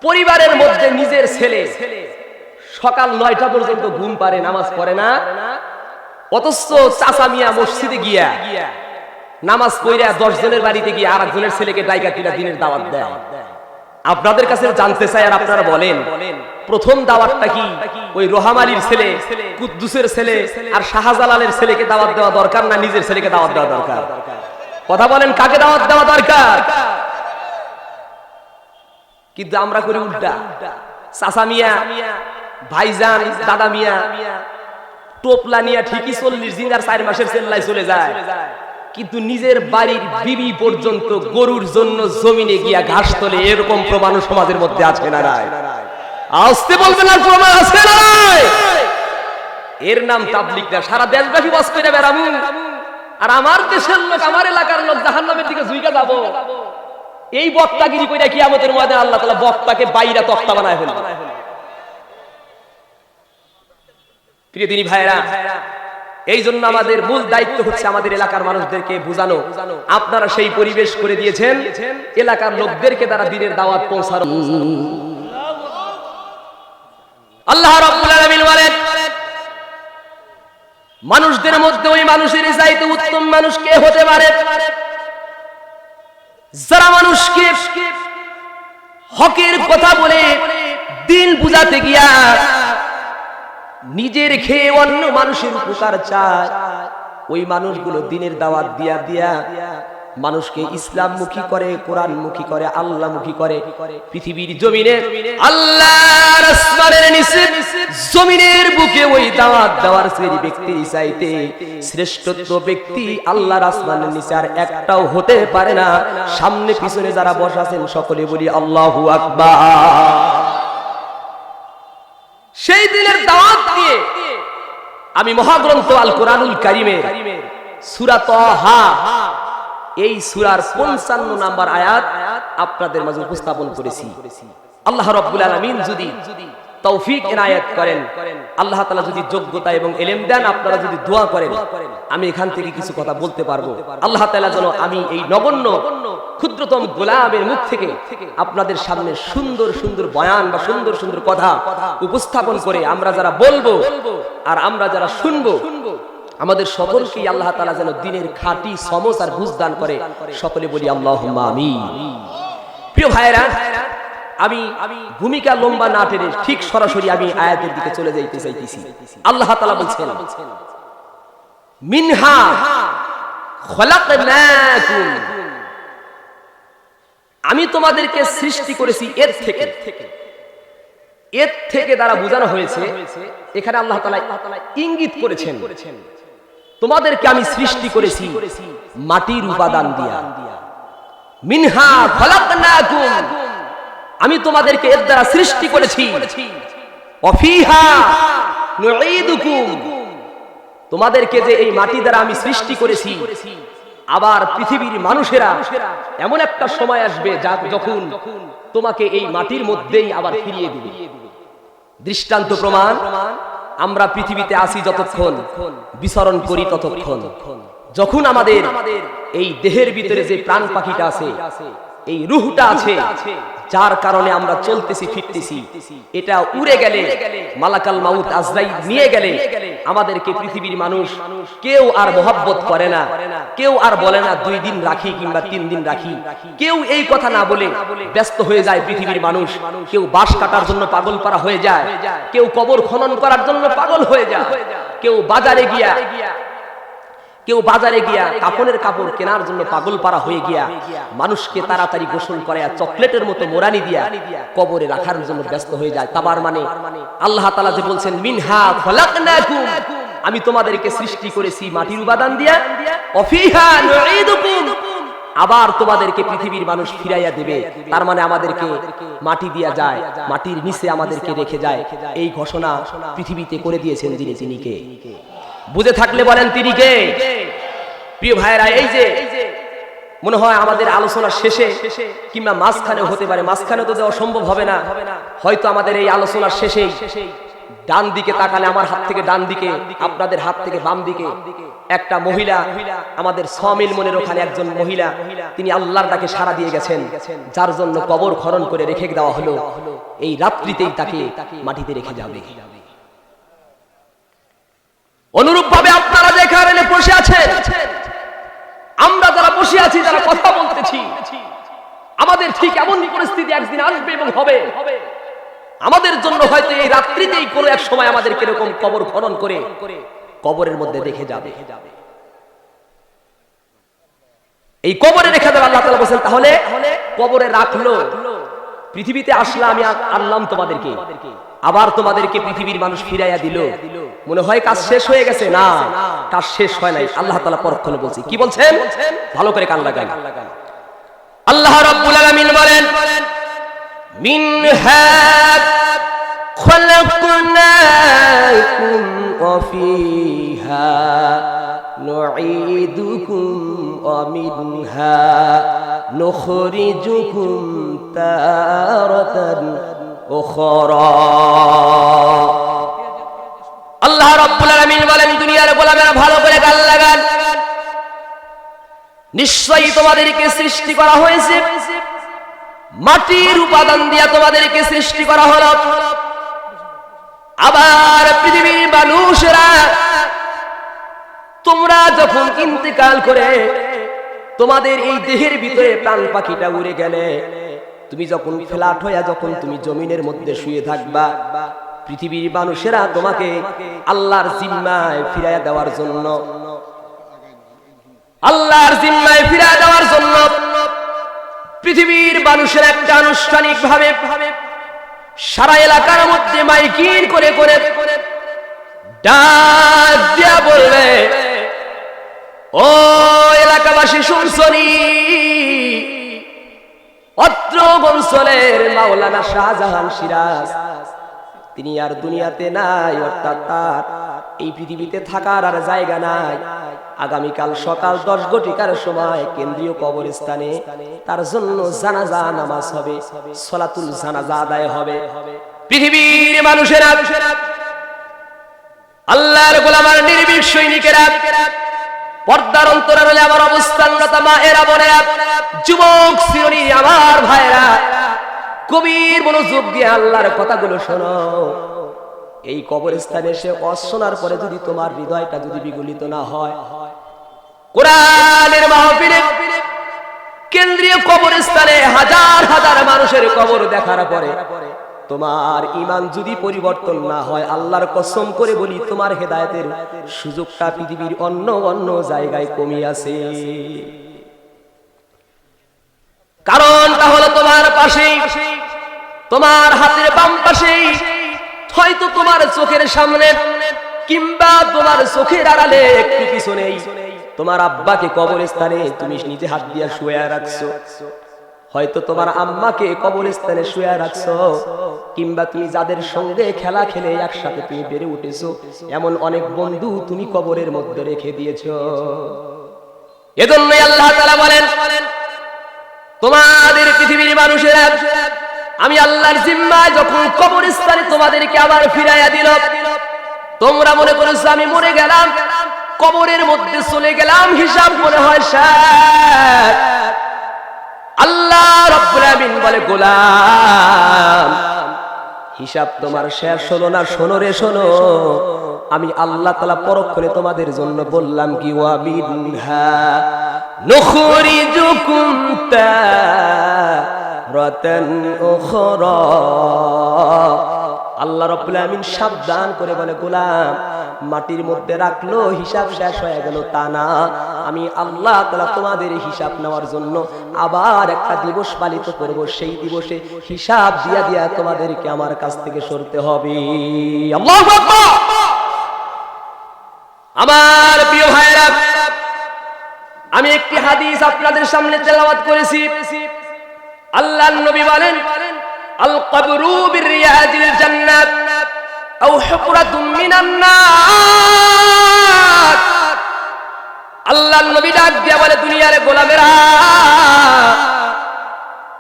পরিবারের মধ্যে নিজের ছেলে সকাল 9টা পর্যন্ত ঘুম পারে, নামাজ পড়ে না, অথচ চাচা মিয়া মসজিদে গিয়া নামাজ পড়া 10 জনের বাড়িতে গিয়ে আর একজনের ছেলেকে ডাইকা কিনা দিনের দাওয়াত দেয়। আপনাদের কাছে জানতে চাই, আর আপনারা বলেন প্রথম দাওয়াতটা কি ওই রোহামালির ছেলে, কুদ্দুসের ছেলে আর শাহজালালের ছেলেকে দাওয়াত দেওয়া দরকার, না নিজের ছেলেকে দাওয়াত দেওয়া দরকার? কথা বলেন, কাকে দাওয়াত দেওয়া দরকার? কিন্তু আমরা করি উল্টা। চাচা মিয়া, ভাইজান, দাদা মিয়া টোপলা নিয়ে ঠিকই 40 দিন আর 4 মাসের চেল্লায় চলে যায়, কিন্তু নিজের বাড়ির বিবি পর্যন্ত গরুর জন্য জমিনে গিয়া ঘাস তোলে। এরকম প্রমাণ সমাজের মধ্যে আছে না নাই? আসতে বলবেন আর প্রমাণ আছে না নাই? এর নাম তাবলীগ না। সারা দেশবাসী বাস করে বেড়াবো, আর আমার দেশের লোক, আমার এলাকার লোক জাহান্নামের দিকে ঝুঁকে যাব। এই বক্তাগিরি কইরা কিয়ামতের ময়দানে আল্লাহ তাআলা বক্তাকে বাইরা তক্তা বানায় ফেলবে। প্রিয় দিনী ভাইরা, এই জন্য আমাদের মূল দায়িত্ব হচ্ছে আমাদের এলাকার মানুষদেরকে বোঝানো। আপনারা সেই পরিবেশ করে দিয়েছেন, এলাকার লোকদেরকে দ্বারা দ্বীনের দাওয়াত পৌঁছানো। আল্লাহ রাব্বুল আলামিন বলেন, মানুষদের মধ্যে ওই মানুষের চাইতে উত্তম মানুষ কে হতে পারে? যারা মানুষকে হকের কথা বলে দিন বুঝাতে গিয়া নিজের খেয়ে অন্য মানুষের উপকার চায়, ওই মানুষগুলো দিনের দাওয়াত দিয়া দিয়া মানুষকে ইসলামমুখী করে, কোরআনমুখী করে, আল্লাহমুখী করে। পৃথিবীর জমিনে আল্লাহর আসমানের নিচে জমিনের বুকে ওই দাওয়াত দেওয়ার সেই ব্যক্তির চাইতে শ্রেষ্ঠত্ব ব্যক্তি আল্লাহর আসমানের নিচে আর একটাও হতে পারে না। সামনে পিছনে যারা বসা আছেন সকলে বলি আল্লাহু আকবার। সেই দিনের দাওয়াত দিয়ে আমি মহাগ্রন্থ আল কোরআনুল কারীমের সূরা তাহা, এই সূরার 55 নম্বর আয়াত আপনাদের মাঝে উপস্থাপন করেছি। আল্লাহ রাব্বুল আলামিন যদি তৌফিক এনায়েত করেন, আল্লাহ তাআলা যদি যোগ্যতা এবং ইলম দেন, আপনারা যদি দোয়া করেন, আমি এখান থেকে কিছু কথা বলতে পারবো। আল্লাহ তাআলা যেন আমি এই নগণ্য ক্ষুদ্রতম গোলামের মুখ থেকে আপনাদের সামনে সুন্দর সুন্দর বয়ান বা সুন্দর সুন্দর কথা উপস্থাপন করে আমরা যারা বলবো আর আমরা যারা শুনবো, আমাদের সকলকে আল্লাহ তাআলা যেন দ্বীনের খাঁটি সমঝ আর বুঝ দান করে। সকলে বলি আল্লাহুম্মা আমিন। প্রিয় ভাইরা, আমি ভূমিকা লম্বা না টেনে ঠিক সরাসরি আমি আয়াতের দিকে চলে যাইতে চাইতেছি। আল্লাহ তাআলা বলছেন, মিনহা খলাকনাকুম, আমি তোমাদেরকে সৃষ্টি করেছি এর থেকে। এর থেকে দ্বারা বোঝানো হয়েছে, এখানে আল্লাহ তাআলা ইঙ্গিত করেছেন তোমাদেরকে আমি সৃষ্টি করেছি মাটির উপাদান দিয়া। মিনহা খলাকনাকুম, আমি তোমাদেরকে এর দ্বারা সৃষ্টি করেছি। ওয়াফিহা নুঈদুকুম, তোমাদেরকে যে এই মাটি দ্বারা আমি সৃষ্টি করেছি, আবার পৃথিবীর মানুষেরা এমন একটা সময় আসবে যখন তোমাকে এই মাটির মধ্যেই আবার ফিরিয়ে দিবে। দৃষ্টান্ত প্রমাণ, আমরা পৃথিবীতে আসি যতক্ষণ, বিচরণ করি ততক্ষণ, যখন আমাদের এই দেহের ভিতরে যে প্রাণ পাখিটা আছে, এই রূহটা আছে, যার কারণে আমরা চলতেছি ফিরতেছি, এটা উড়ে গেলে, মালাকাল মাউত আজরাইল নিয়ে গেলে আমাদেরকে পৃথিবীর মানুষ কেউ আর মহব্বত করে না, কেউ আর বলে না 2 দিন রাখি কিংবা 3 দিন রাখি, কেউ এই কথা না বলে ব্যস্ত হয়ে যায় পৃথিবীর মানুষ। কেউ বাঁশ কাটার জন্য পাগল পারা হয়ে যায়, কেউ কবর খনন করার জন্য পাগল হয়ে যায়, কেউ বাজারে গিয়া কাপড়ের কাপড় কেনার জন্য পাগল পারা হয়ে গিয়া মানুষকে তাড়াতাড়ি গোসল করায়া চকলেটের মতো মোড়ানি দিয়া কবরে রাখার জন্য ব্যস্ত হয়ে যায়। তাবার মানে আল্লাহ তাআলা যে বলছেন মিনহা খলাকনাকুম, আমি তোমাদেরকে সৃষ্টি করেছি মাটির উপাদান দিয়া, ওয়াফিহা নুঈদুকুম, আবার তোমাদেরকে পৃথিবীর মানুষ ফিরাইয়া দেবে। তার মানে আমাদেরকে মাটি দিয়া যায়, মাটির নিচে আমাদেরকে রেখে যায়। এই ঘোষণা পৃথিবীতে করে দিয়েছেন যিনি কে? বুঝে থাকলে বলেন তিনি কে? প্রিয় ভাইরা, এই যে মনে হয় আমাদের আলোচনা শেষে কিংবা মাঝখানে হতে পারে, মাঝখানে তো দেওয়া সম্ভব হবে না, হয়তো আমাদের এই আলোচনার শেষেই ডান দিকে তাকালে, আমার হাত থেকে ডান দিকে, আপনাদের হাত থেকে বাম দিকে, একটা মহিলা, আমাদের 6 মিল মনের ওখানে একজন মহিলা, তিনি আল্লাহর ডাকে সাড়া দিয়ে গেছেন, যার জন্য কবর খনন করে রেখে দেওয়া হলো। এই রাত্রিতেই তাকে মাটিতে রেখে যাবে। অনুরূপভাবে আপনারা যেখানে বসে আছেন, আমরা যারা বসে আছি, যারা কথা বলতেছি, আমাদের ঠিক এমন পরিস্থিতি একদিন আসবে এবং হবে। আমাদের জন্য হয়তো এই রাত্রিতেই কোনো এক সময় আমাদেরকে এরকম কবর খনন করে কবরের মধ্যে রেখে যাবে। এই কবরে রেখে যাবে। আল্লাহ তাআলা বলেন তাহলে কবরে রাখলো, পৃথিবীতে আসলে আমি আনলাম তোমাদেরকে, আবার তোমাদেরকে পৃথিবীর মানুষ ফিরাইয়া দিল, মনে হয় কাজ শেষ হয়ে গেছে? না, কাজ শেষ হয় নাই। আল্লাহ তাআলা পরক্ষণে বলছে, কি বলছেন? ভালো করে কান লাগান। আল্লাহ রাব্বুল আলামিন বলেন, মিনহা খলাকনাকুম ওয়া ফিহা নুঈদুকুম ওয়া মিনহা নুখরিজুকুম তারাতান উখরা। আল্লাহ রাব্বুল আলামিন বলেন, দুনিয়ার গোলামেরা ভালো করে কান লাগান। নিশ্চয়ই তোমাদেরকে সৃষ্টি করা হয়েছে, মাটির উপাদান দিয়া তোমাদেরকে সৃষ্টি করা হলো। আবার পৃথিবীর মানুষেরা তোমরা যখন ইন্তেকাল করে তোমাদের এই দেহের ভিতরে প্রাণ পাখিটা উড়ে গেলে, তুমি যখন ফ্ল্যাট হইয়া যখন তুমি জমিনের মধ্যে শুয়ে থাকবা, পৃথিবীর মানুষেরা তোমাকে আল্লাহর জিম্মায় ফিরাইয়া দেওয়ার জন্য, আল্লাহর জিম্মায় ফিরাইয়া দেওয়ার জন্য পৃথিবীর মানুষের একটা আনুষ্ঠানিক ভাবে সারা এলাকার মধ্যে মাইকিং করে করে ডাক দিয়া বলবে, ও এলাকাবাসী শুনছনি, অত্র অঞ্চলের মাওলানা শাহজাহান সিরাজ তিনি আর দুনিয়াতে নাই, অর্থাৎ তার এই পৃথিবীতে থাকার আর জায়গা নাই। আগামীকাল সকাল 10 ঘটিকার সময় কেন্দ্রীয় কবরস্থানে তার জন্য জানাজা নামাজ হবে, সালাতুল জানাজা আদায় হবে। পৃথিবীর মানুষেরা, আল্লাহর গোলামের নির্ভীক সৈনিকেরা, পর্দার অন্তরালে আমার অবস্থানরত মায়েরা, বোনেরা, যুবক শ্রেণী, আমার ভাইরা, কবির মনোযোগ দিয়ে আল্লাহর কথাগুলো শোনো। এই কবরস্থানে এসে অশোনার পরে যদি তোমার হৃদয়টা যদি বিগলিত না হয়, কোরআনের মাহফিলে কেন্দ্রীয় কবরস্থানে হাজার হাজার মানুষের কবর দেখার পরে তোমার ঈমান যদি পরিবর্তন না হয়, আল্লাহর কসম করে বলি তোমার হেদায়েতের সুযোগটা পৃথিবীর অন্য অন্য জায়গায় কমই আছে। কারণটা হলো তোমার পাশেই, তোমার হাতের বাম পাশেই, হয়তো তোমার চোখের সামনে কিংবা তোমার চোখের আড়ালে একটু পিছনেই তোমার আব্বাকে কবরস্থানে তুমি নিজে হাত দিয়ে শুয়ে রাখছো, হয়তো তোমার আম্মাকে কবরস্থানে শুয়ে রাখছো, কিংবা তুমি যাদের সঙ্গে খেলা খেলে একসাথে তুমি বেড়ে উঠেছো, এমন অনেক বন্ধু তুমি কবরের মধ্যে রেখে দিয়েছো। এজন্যই আল্লাহ তাআলা বলেন, তোমাদের পৃথিবীর মানুষেরা আমি আল্লাহর জিম্মায় যখন কবরস্থানে তোমাদেরকে আবার ফিরাইয়া দিল, তোমরা মনে করেছো আমি মরে গেলাম, কবরের মধ্যে চলে গেলাম, হিসাব মনে হয় শেষ। আল্লাহ রাব্বুল আমিন বলে, গোলাম, হিসাব তোমার শেষ হলো না। শোনো রে শোনো, আমি আল্লাহ তাআলা পরক্ষণে তোমাদের জন্য বললাম কি, ওয়া মিনহা নুখরিজুকুম তারাতান উখরা। আল্লাহ রাব্বুল আমিন সাবধান করে বলে, গোলাম, মাটির মধ্যে রাখলো, হিসাব শেষ হয়ে গেল তা না, আমি আল্লাহ তাআলা তোমাদের হিসাব নেওয়ার জন্য আবার একটা দিবস পালিত করব, সেই দিবসে হিসাব দিয়া দিয়া তোমাদেরকে আমার কাছ থেকে সরতে হবে। আল্লাহু আকবার। আমার প্রিয় ভাইরা, আমি একটি হাদিস আপনাদের সামনে তেলাওয়াত করেছি। আল্লাহর নবী বলেন, আল কবরু বিরিয়াজিল জান্নাত আও হুফরাতুম মিনান নার। আল্লাহর নবী ডাক দিয়া বলে, দুনিয়ার গোলামেরা,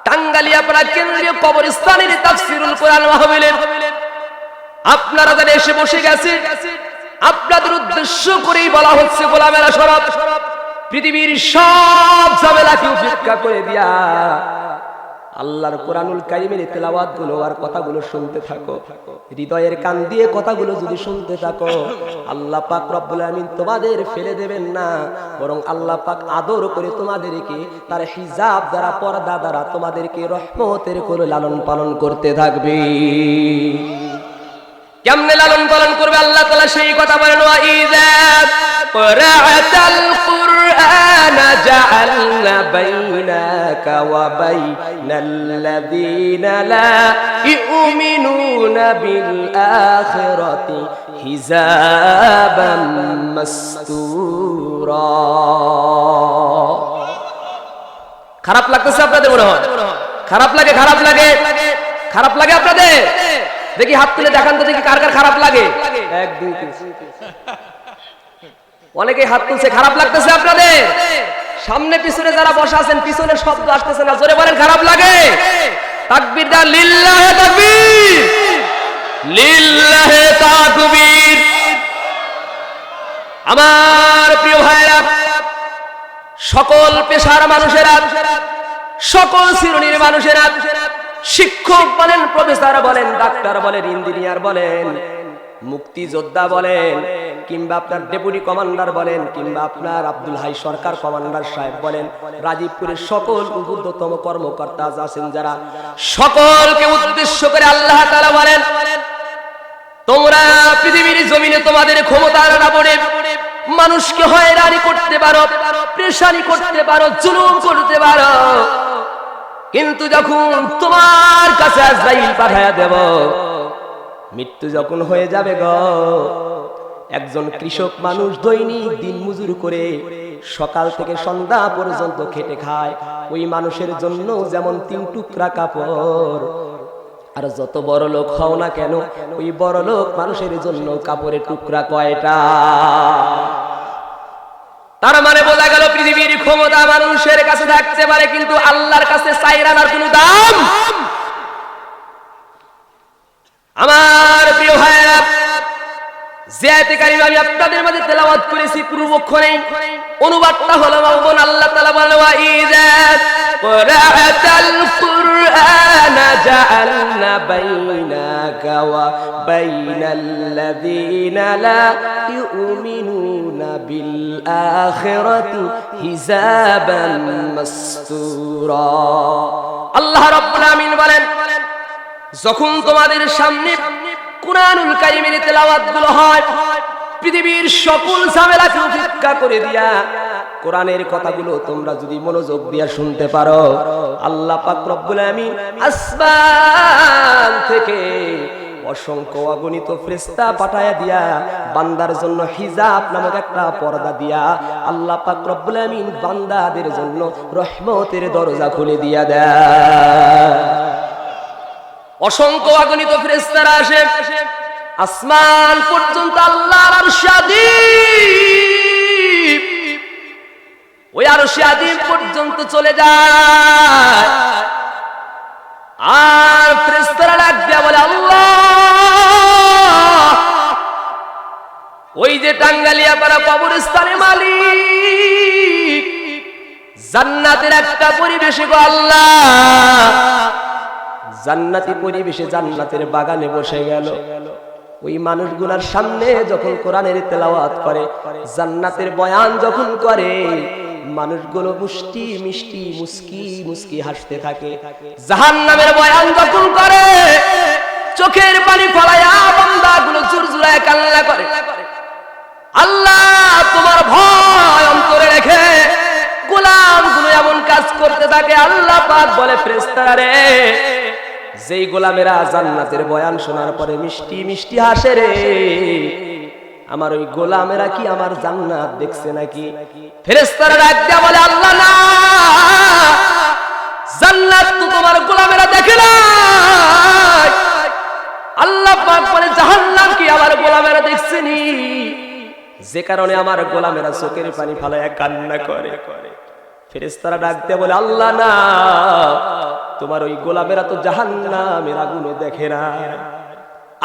টাঙ্গালিয়াপাড়া কেন্দ্রীয় কবরস্থানের তাফসীরুল কোরআন মাহফিলে আপনারা যারা এসে বসে গেছে, আপনাদের উদ্দেশ্য করেই বলা হচ্ছে, গোলামেরা সরব, পৃথিবীর সব ঝামেলাকে উপেক্ষা করে দিয়া আল্লাহর কোরআনুল কারীমের তেলাওয়াত গুলো আর কথাগুলো শুনতে থাকো, হৃদয়ের কান দিয়ে কথাগুলো যদি শুনতে থাকো, আল্লাহ পাক রব্বুল আমিন তোমাদের ফেলে দেবেন না, বরং আল্লাহ পাক আদর করে তোমাদেরকে তার হিজাব দ্বারা, পর্দা দ্বারা তোমাদেরকে রহমতের করে লালন পালন করতে থাকবে। কেমনে লালন পালন করবে আল্লাহ তাআলা সেই কথা বলেন, ওয়া ইযা ক্রাআতাল কুরআনা জাআলনা বাইনাকা ওয়া বাইনাল্লাযীনা লা ইউমিনুনা বিল আখিরাতি হিজাবাম মাসতুরা। খারাপ লাগতেছে আপনাদের? মনে হয় খারাপ লাগে? খারাপ লাগে? খারাপ লাগে আপনাদের? দেখি হাত তুলে দেখান তো, দেখি কার কার খারাপ লাগে। 1 2 3, অনেকে হাত তুলছে। খারাপ লাগতেছে আপনাদের? সামনে পিছনে যারা বসা আছেন, পিছনে শব্দ আসতেছে না, জোরে বলেন খারাপ লাগে? তাকবীর দাও, লিল্লাহে তাকবীর, লিল্লাহে তাকবীর। আমার প্রিয় ভাইরা, সকল পেশার মানুষেরা, সকল শ্রেণীর মানুষেরা, শিক্ষক বলেন, প্রফেসর বলেন, ডাক্তার বলেন, ইঞ্জিনিয়ার বলেন, মুক্তিযোদ্ধা বলেন, কিংবা আপনার ডেপুটি কমান্ডার বলেন, কিংবা আপনার আব্দুল হাই সরকার কমান্ডার সাহেব বলেন, রাজীবপুরের সকল ঊর্ধ্বতম কর্মকর্তা আছেন যারা, সকলকে উদ্দেশ্য করে আল্লাহ তাআলা বলেন, তোমরা পৃথিবীর জমিনে তোমাদের ক্ষমতার আবরণে মানুষকে হয়রানি করতে পারো, পেরেশানি করতে পারো, জুলুম করতে পারো, কিন্তু যখন তোমার কাছে আজরাইল পাঠায়া দেব, মৃত্যু যখন হয়ে যাবে গো, একজন কৃষক মানুষ দৈনিক দিন মজুর করে সকাল থেকে সন্ধ্যা পর্যন্ত খেটে খায়, ওই মানুষের জন্য যেমন 3 টুকরা কাপড়, আর যত বড় লোক হও না কেন, ওই বড় লোক মানুষের জন্য কাপড়ের টুকরা কয়টা? তার মানে বোঝা গেল পৃথিবীর ক্ষমতা মানুষের কাছে থাকতে পারে, কিন্তু আল্লাহর কাছে চাইরানার কোনো দাম। আমার প্রিয় ভাইরা, যে আয়াতে কারিমা আমি আপনাদের মাঝে তেলাওয়াত করেছি পূর্বক্ষণে, অনুবাদটা হলো মাওলানা আল্লাহ তাআলা বলেন, ওয়া ইযা ক্রাআতাল কুরআনা জাআলনা বাইনাকা ওয়া বাইনাল্লাযীনা লা ইউমিনুনা বিল আখিরাতি হিজাবান মাসতুরা। আল্লাহ রাব্বুল আমিন বলেন, যখন তোমাদের সামনে কুরআনুল কারীমের তেলাওয়াত গুলো হয়, পৃথিবীর সকল ঝামেলাকে উপেক্ষা করে দিয়া কোরআনের কথাগুলো তোমরা যদি মনোযোগ দিয়া শুনতে পারো, আল্লাহ পাক রব্বুল আমিন আসমান থেকে অসংখ্য অগণিত ফেরেশতা পাঠায়া দিয়া বান্দার জন্য হিজাব নামক একটা পর্দা দিয়া আল্লাহ পাক রব্বুল আমিন বান্দাদের জন্য রহমতের দরজা খুলে দিয়া দেয়। অসংখ্য অগণিত ফেরেশতারা আসে, আসমান পর্যন্ত আল্লাহর আরশে আযীম, ওই আরশে আযীম পর্যন্ত চলে যায়, আর ফেরেশতারা ডাক দিয়া বলে, আল্লাহ, ওই যে টাঙ্গালিয়াপাড়া কবরস্থানের মালিক, জান্নাতের একটা পরিবেশে গো আল্লাহ, জান্নাতি পরিবেশে জান্নাতের বাগানে বসে গেল, ওই মানুষগুলোর সামনে যখন কোরআনের তেলাওয়াত করে, জান্নাতের বয়ান যখন করে, মানুষগুলো মিষ্টি মিষ্টি মুস্কি মুস্কি হাসতে থাকে। জাহান্নামের বয়ান যখন করে, চোখের পানি ফলায়া বান্দাগুলো জুরজুরায় কান্না করে। আল্লাহ তোমার ভয় অন্তরে রেখে গোলামগুলো এমন কাজ করতে থাকে, আল্লাহ পাক বলে, ফেরেশতারা রে, যেই গোলামেরা জান্নাতের বয়ান শোনার পরে মিষ্টি মিষ্টি হাসে রে, আমার ওই গোলামেরা কি আমার জান্নাত দেখছে নাকি? ফেরেশতারা ডাক দিয়া বলে, আল্লাহ না, জান্নাত তো তোমার গোলামেরা দেখে না। আল্লাহ পাক বলে, জাহান্নাম কি আমার গোলামেরা দেখছেনি? যে কারণে আমার গোলামেরা চোখের পানি ফেলায়া কান্না করে। ফেরেশতারা ডাক দিয়া বলে, আল্লাহ না, তোমার ওই গোলামেরা তো জাহান্নামের আগুনও দেখে না।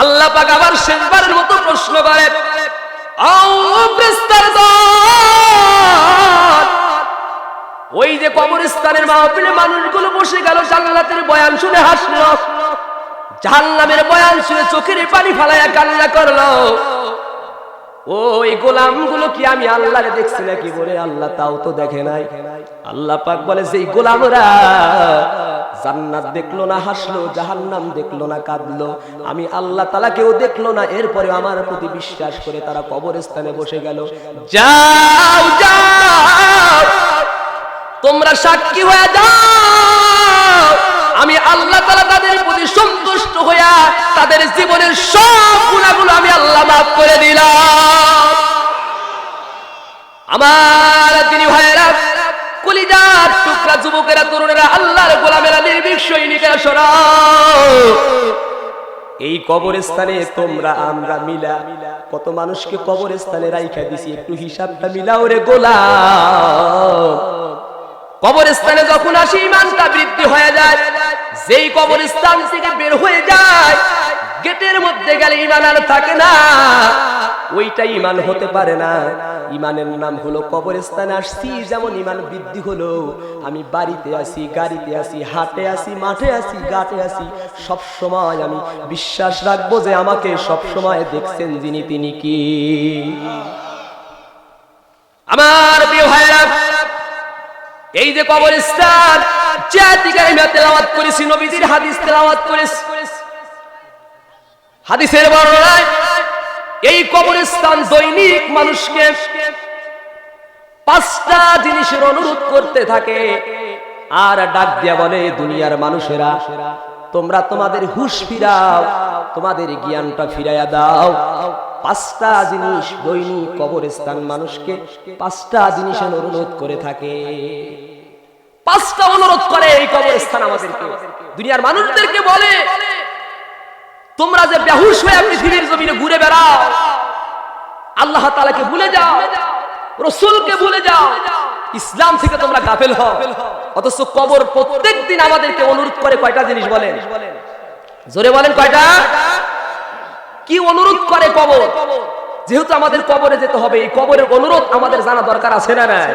আল্লাহ পাক আবার শেষবারের মতো প্রশ্ন করে, ও ফেরেশতার দল, ওই যে কবরস্থানের মাহফিলে মানুষগুলো বসে গেল, জান্নাতের বয়ান শুনে হাসলো, জাহান্নামের বয়ান শুনে চোখের পানি ফালায়া কান্না করলো। ওই গোলামগুলো কি আমি আল্লাহরে দেখছি নাকি? বলে আল্লাহ তাও তো দেখে নাই। আল্লাহ পাক বলে সেই গোলামরা জান্নাত দেখলো না হাসলো, জাহান্নাম দেখলো না কাঁদলো, আমি আল্লাহ তাআলা কেউ দেখলো না, এরপরে আমার প্রতি বিশ্বাস করে তারা কবরস্থানে বসে গেল। যাও যাও তোমরা সাক্ষী হয়ে যাও, আমি আল্লাহ তাআলা তাদের প্রতি সন্তুষ্ট হইয়া তাদের জীবনের সব গুনাহগুলো আমি আল্লাহ মাফ করে দিলাম। আমার দিনী ভাইয়েরা, কলিজার টুকরা যুবকেরা, তরুণেরা, আল্লাহর গোলামেরা, নির্ভীক সৈনিকেরা, শোনাও, এই কবরস্থানে তোমরা আমরা মিলা কত মানুষকে কবরস্থানে রাইখা দিছি, একটু হিসাবটা মিলাও রে গোলাম। কবরস্থানে যখন আসি ইমানটা বৃদ্ধি হয়ে যায়, যেই কবরস্থান থেকে বের হয়ে যায় গেটের মধ্যে গেলে ইমান আর থাকে না, ওইটা ইমান হতে পারে না। ইমানের নাম হলো কবরস্থানে আসছি, যেমন ইমান বৃদ্ধি হলো, আমি বাড়িতে আসি, গাড়িতে আসি, হাটে আসি, মাঠে আসি, ঘাটে আসি, সব সময় আমি বিশ্বাস রাখবো যে আমাকে সব সময় দেখছেন যিনি, তিনি কি। আমার প্রিয় ভাইরা, এই যে কবরস্থান, জাতিকারিমা তেলাওয়াত করেছি, নবীজির হাদিস তেলাওয়াত করেছি, হাদিসের বর্ণনায় এই কবরস্থান দৈনিক মানুষকে 5টা জিনিসের অনুরোধ করতে থাকে, আর ডাক দিয়া বলে, দুনিয়ার মানুষেরা তোমরা তোমাদের হুঁশ ফিরাও, তোমাদের জ্ঞানটা ফিরাইয়া দাও। 5টা জিনিস দৈনিক কবরস্থান মানুষকে 5টা জিনিসের অনুরোধ করে থাকে। 5টা অনুরোধ করে এই কবরস্থান আমাদেরকে, দুনিয়ার মানুষদেরকে বলে, তোমরা যে বেহুশ হয়ে পৃথিবীর জমিনে ঘুরে বেড়াও, আল্লাহ তাআলাকে ভুলে যাও, রাসূলকে ভুলে যাও, ইসলাম থেকে তোমরা গাফেল হও, অথচ কবর প্রত্যেকদিন আমাদেরকে অনুরোধ করে কয়টা জিনিস বলেন? জোরে বলেন কয়টা? কি অনুরোধ করে কবর? যেহেতু আমাদের কবরে যেতে হবে, এই কবরের অনুরোধ আমাদের জানা দরকার আছে না নাই?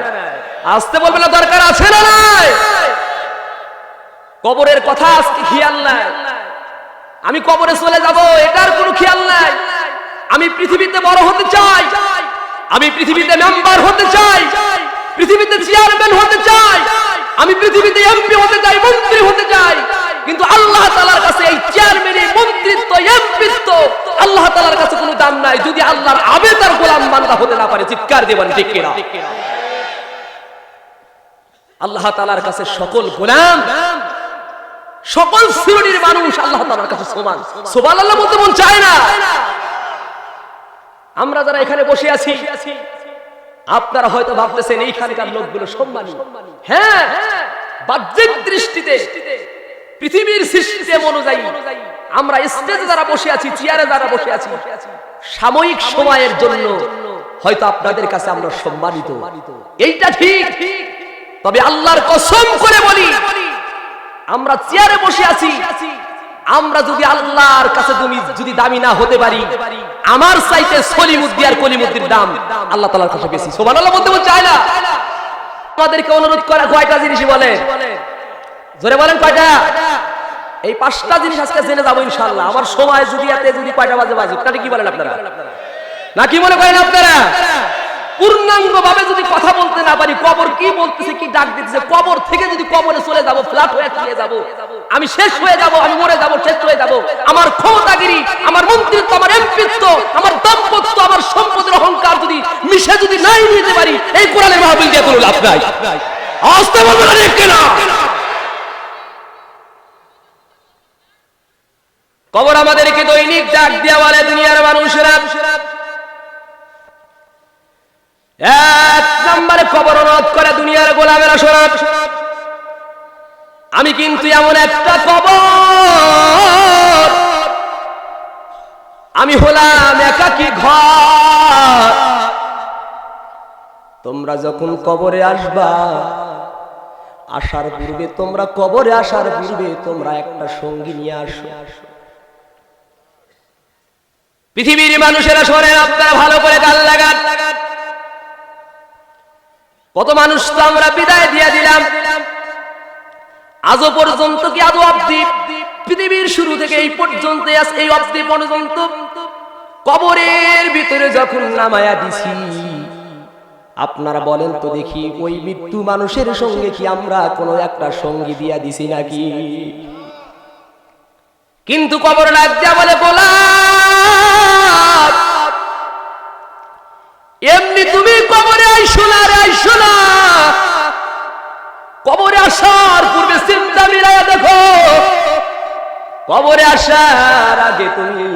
আসতে বলবে না, দরকার আছে না নাই? কবরের কথা আজকে খেয়াল নাই, আমি কবরে চলে যাব এটার কোনো খেয়াল নাই। আমি পৃথিবীতে বড় হতে চাই, আমি পৃথিবীতে মেম্বার হতে চাই, পৃথিবীতে চেয়ারম্যান হতে চাই, আমি পৃথিবীতে এমপি হতে চাই, মন্ত্রী হতে চাই, কিন্তু আল্লাহ তাআলার কাছে এই চেয়ারম্যান, মন্ত্রিত্ব, এমপিত্ব আল্লাহ তাআলার কাছে কোনো দাম নাই যদি আল্লাহর আবেদ আর গোলাম বান্দা হতে না পারে। চিৎকার দিবেন ঠিক কিনা? আল্লাহ তাআলার কাছে সকল গোলাম, সকল শ্রেণীর মানুষ আল্লাহ তাআলার কাছে সমান। সুবহানাল্লাহ বলতে মন চায় না? আমরা যারা এখানে বসে আছি, আপনারা হয়তো ভাবতেছেন এইখানকার লোকগুলো সম্মানী। হ্যাঁ, বাহ্যিক দৃষ্টিতে পৃথিবীর সিস্টেম অনুযায়ী আমরা স্টেজে যারা বসে আছি, চেয়ারে যারা বসে আছি, সাময়িক সময়ের জন্য হয়তো আপনাদের কাছে আমরা সম্মানিত, এইটা ঠিক। তবে আল্লাহর কসম করে বলি, আমরা চেয়ারে বসে আছি, আমরা যদি আল্লাহর কাছে যদি দামি না হতে পারি, আমার চাইতে সলিমুদ্দি আর কলিমুদ্দির দাম আল্লাহ তাআলার কাছে বেশি। সুবহানাল্লাহ বলতে মন চায় না? আমাদেরকে অনুরোধ করা কয়টা জিনিস বলে? জোরে বলেন কয়টা? এই 5টা জিনিস আজকে জেনে যাবো ইনশাআল্লাহ। আমার সময় যদি এতে যদি কয়টা বাজে বাজুক, তাহলে কি বলেন আপনারা? না কি মনে করেন আপনারা? পূর্ণাঙ্গ ভাবে যদি কথা বলতে না পারি, কবর কি বলতেছে, কি ডাক দিতেছে, কবর থেকে যদি কবরে চলে যাব, ফ্ল্যাট হয়ে চলে যাব, আমি শেষ হয়ে যাব, আমি মরে যাব, শেষ হয়ে যাব, আমার ক্ষমতাগিরি, আমার মন্ত্রিত্ব, আমার এমপিত্ব, আমার দাম্পত্য, আমার সম্পদের অহংকার যদি মিশে যদি নাই নিতে পারি, এই কোরআনের মাহফিল দিয়ে কোনো লাভ নাই। আসতে বলবো না ঠিক কিনা? কবর আমাদেরকে দৈনিক ডাক দিয়া বলে, দুনিয়ার মানুষেরা, 1 নম্বরে কবর অনুরোধ করে, দুনিয়ার গোলামেরা শোনাব, আমি কিন্তু এমন একটা কবর, আমি হলাম একাকী ঘর। তোমরা যখন কবরে আসবা, আসার পূর্বে, তোমরা কবরে আসার পূর্বে তোমরা একটা সঙ্গী নিয়ে আসো। পৃথিবীর মানুষেরা শোনেন, আপনারা ভালো করে কান লাগান, কত মানুষ তো আমরা বিদায় দিয়ে দিলাম, আজও পর্যন্ত কি আজও অবধি পৃথিবীর শুরু থেকে এই পর্যন্ত এই অবধি পর্যন্ত কবরের ভিতরে যখন নামায়া দিছি, আপনারা বলেন তো দেখি ওই মৃত্যু মানুষের সঙ্গে কি আমরা কোনো একটা সঙ্গী দিয়া দিছি নাকি? কিন্তু কবর লাগ দিয়া বলে গোলাপ এমনি তুমি কবরে আইসো না রে, আইসো না। কবরে আসার পূর্বে চিন্তা মিলাইয়া দেখো, কবরে আসার আগে তুমি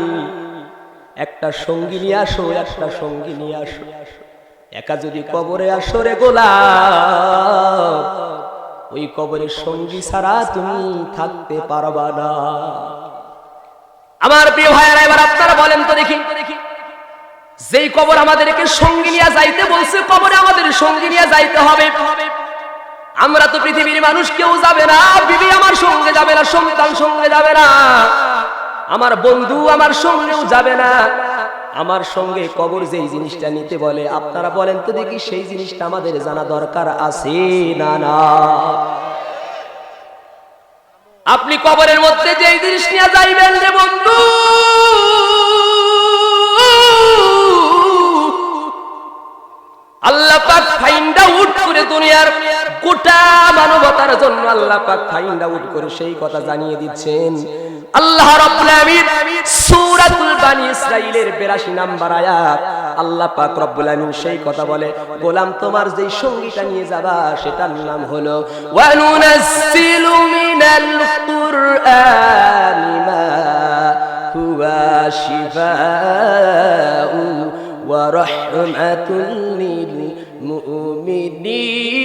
একটা সঙ্গী নিয়ে আসো, একটা সঙ্গী নিয়ে আসো। একা যদি কবরে আসো রে গোলাপ, ওই কবরের সঙ্গী ছাড়া তুমি থাকতে পারবা না। আমার প্রিয় ভাইয়েরা, এবার আপনারা বলেন তো দেখি, যেই কবর আমাদেরকে সঙ্গী নিয়ে যাইতে বলছে, কবরে আমাদের সঙ্গী নিয়ে যাইতে হবে। আমরা তো পৃথিবীর মানুষ, কেউ যাবে না, বিবি আমার সঙ্গে যাবে না, সন্তান সঙ্গে যাবে না, আমার বন্ধু আমার সঙ্গেও যাবে না। আমার সঙ্গে কবর যেই জিনিসটা নিতে বলে, আপনারা বলেন তো দেখি সেই জিনিসটা আমাদের জানা দরকার আছে না? না, আপনি কবরের মধ্যে যেই জিনিস নিয়ে যাইবেন রে বন্ধু, আল্লাহ পাক ফাইন্ড আউট করে দুনিয়ার গোটা মানবতার জন্য আল্লাহ পাক ফাইন্ড আউট করে সেই কথা জানিয়ে দিচ্ছেন। আল্লাহ রাব্বুল আলামিন সূরাতুল বানি ইসরাঈলের 82 নম্বর আয়াত আল্লাহ পাক রব্বুল আলামিন সেই কথা বলে, গোলাম তোমার যেই সঙ্গীটা নিয়ে যাবা সেটার নাম হলো ওয়া নুনাজ্জিলু মিনাল কুরআনি মা হুয়া শিফাউ ওয়া রাহমাতুল লিল মুমিনিন।